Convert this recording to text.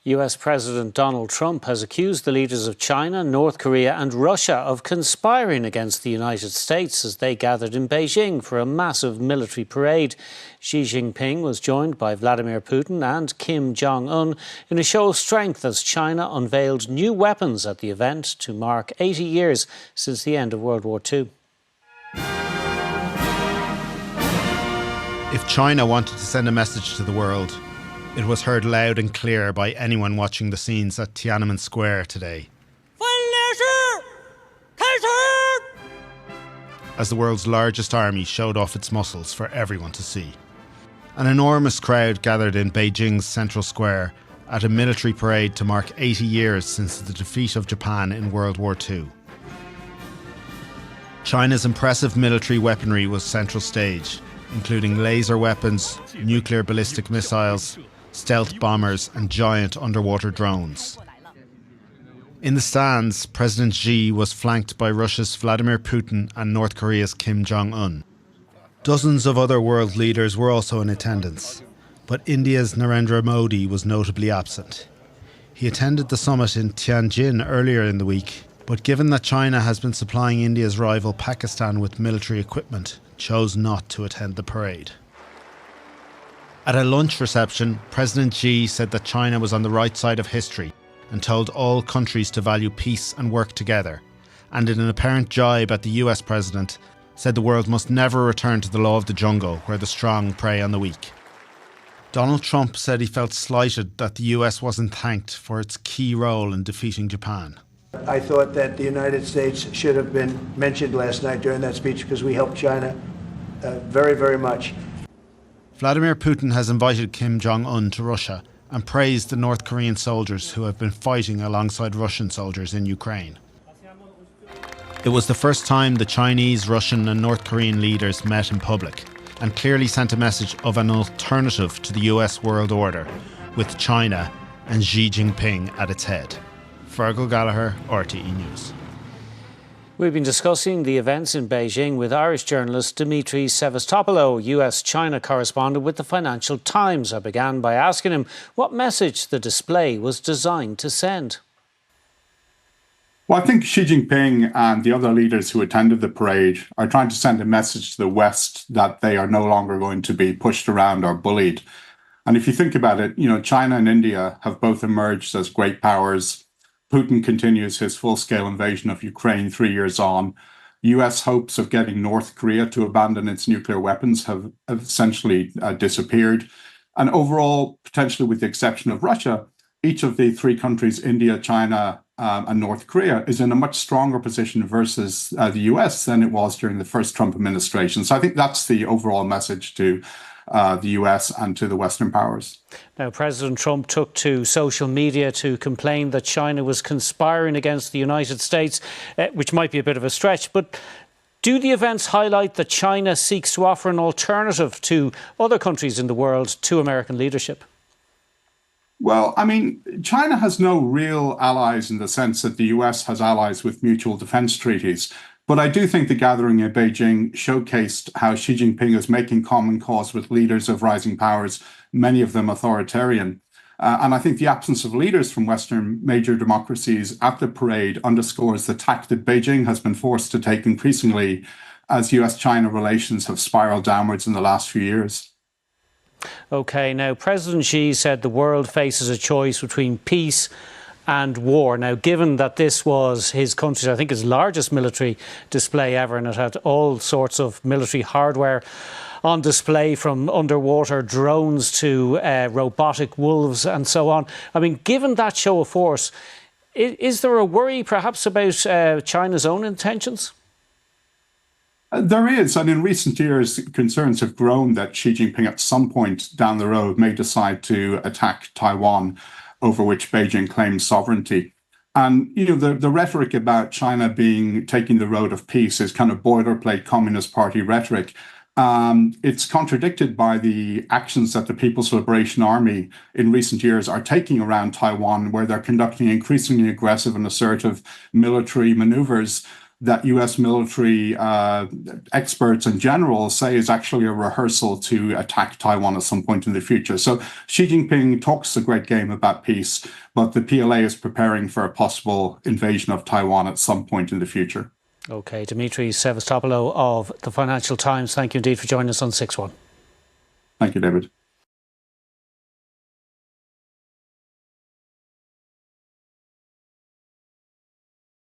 US President Donald Trump has accused the leaders of China, North Korea and Russia of conspiring against the United States as they gathered in Beijing for a massive military parade. Xi Jinping was joined by Vladimir Putin and Kim Jong in a show of strength as China unveiled new weapons at the event to mark 80 years since the end of World War II. If China wanted to send a message to the world, it was heard loud and clear by anyone watching the scenes at Tiananmen Square today. As the world's largest army showed off its muscles for everyone to see. An enormous crowd gathered in Beijing's central square at a military parade to mark 80 years since the defeat of Japan in World War II. China's impressive military weaponry was central stage, including laser weapons, nuclear ballistic missiles, stealth bombers and giant underwater drones. In the stands, President Xi was flanked by Russia's Vladimir Putin and North Korea's Kim Jong. Dozens of other world leaders were also in attendance, but India's Narendra Modi was notably absent. He attended the summit in Tianjin earlier in the week, but given that China has been supplying India's rival Pakistan with military equipment, chose not to attend the parade. At a lunch reception, President Xi said that China was on the right side of history and told all countries to value peace and work together, and in an apparent jibe at the US president, said the world must never return to the law of the jungle where the strong prey on the weak. Donald Trump said he felt slighted that the US wasn't thanked for its key role in defeating Japan. I thought that the United States should have been mentioned last night during that speech because we helped China very, very much. Vladimir Putin has invited Kim Jong to Russia and praised the North Korean soldiers who have been fighting alongside Russian soldiers in Ukraine. It was the first time the Chinese, Russian and North Korean leaders met in public and clearly sent a message of an alternative to the US world order, with China and Xi Jinping at its head. Fergal Gallagher, RTE News. We've been discussing the events in Beijing with Irish journalist Dimitri Sevastopoulos, US-China correspondent with the Financial Times. I began by asking him what message the display was designed to send. Well, I think Xi Jinping and the other leaders who attended the parade are trying to send a message to the West that they are no longer going to be pushed around or bullied. And if you think about it, China and India have both emerged as great powers. Putin continues his full-scale invasion of Ukraine 3 years on. US hopes of getting North Korea to abandon its nuclear weapons have essentially disappeared. And overall, potentially with the exception of Russia, each of the three countries, India, China, and North Korea, is in a much stronger position versus the US than it was during the first Trump administration. So I think that's the overall message to the US and to the Western powers. Now, President Trump took to social media to complain that China was conspiring against the United States, which might be a bit of a stretch. But do the events highlight that China seeks to offer an alternative to other countries in the world to American leadership? Well, I mean, China has no real allies in the sense that the US has allies with mutual defense treaties. But I do think the gathering in Beijing showcased how Xi Jinping is making common cause with leaders of rising powers, many of them authoritarian. And I think the absence of leaders from Western major democracies at the parade underscores the tack that Beijing has been forced to take increasingly as US-China relations have spiraled downwards in the last few years. OK, now President Xi said the world faces a choice between peace and war. Now, given that this was his country's, I think, his largest military display ever, and it had all sorts of military hardware on display, from underwater drones to robotic wolves and so on. I mean, given that show of force, is there a worry perhaps about China's own intentions? There is, and in recent years, concerns have grown that Xi Jinping at some point down the road may decide to attack Taiwan, over which Beijing claims sovereignty. And, the rhetoric about China taking the road of peace is kind of boilerplate Communist Party rhetoric. It's contradicted by the actions that the People's Liberation Army in recent years are taking around Taiwan, where they're conducting increasingly aggressive and assertive military maneuvers that US military experts and generals say is actually a rehearsal to attack Taiwan at some point in the future. So Xi Jinping talks a great game about peace, but the PLA is preparing for a possible invasion of Taiwan at some point in the future. OK, Dimitri Sevastopoulos of the Financial Times, thank you indeed for joining us on 6-1. Thank you, David.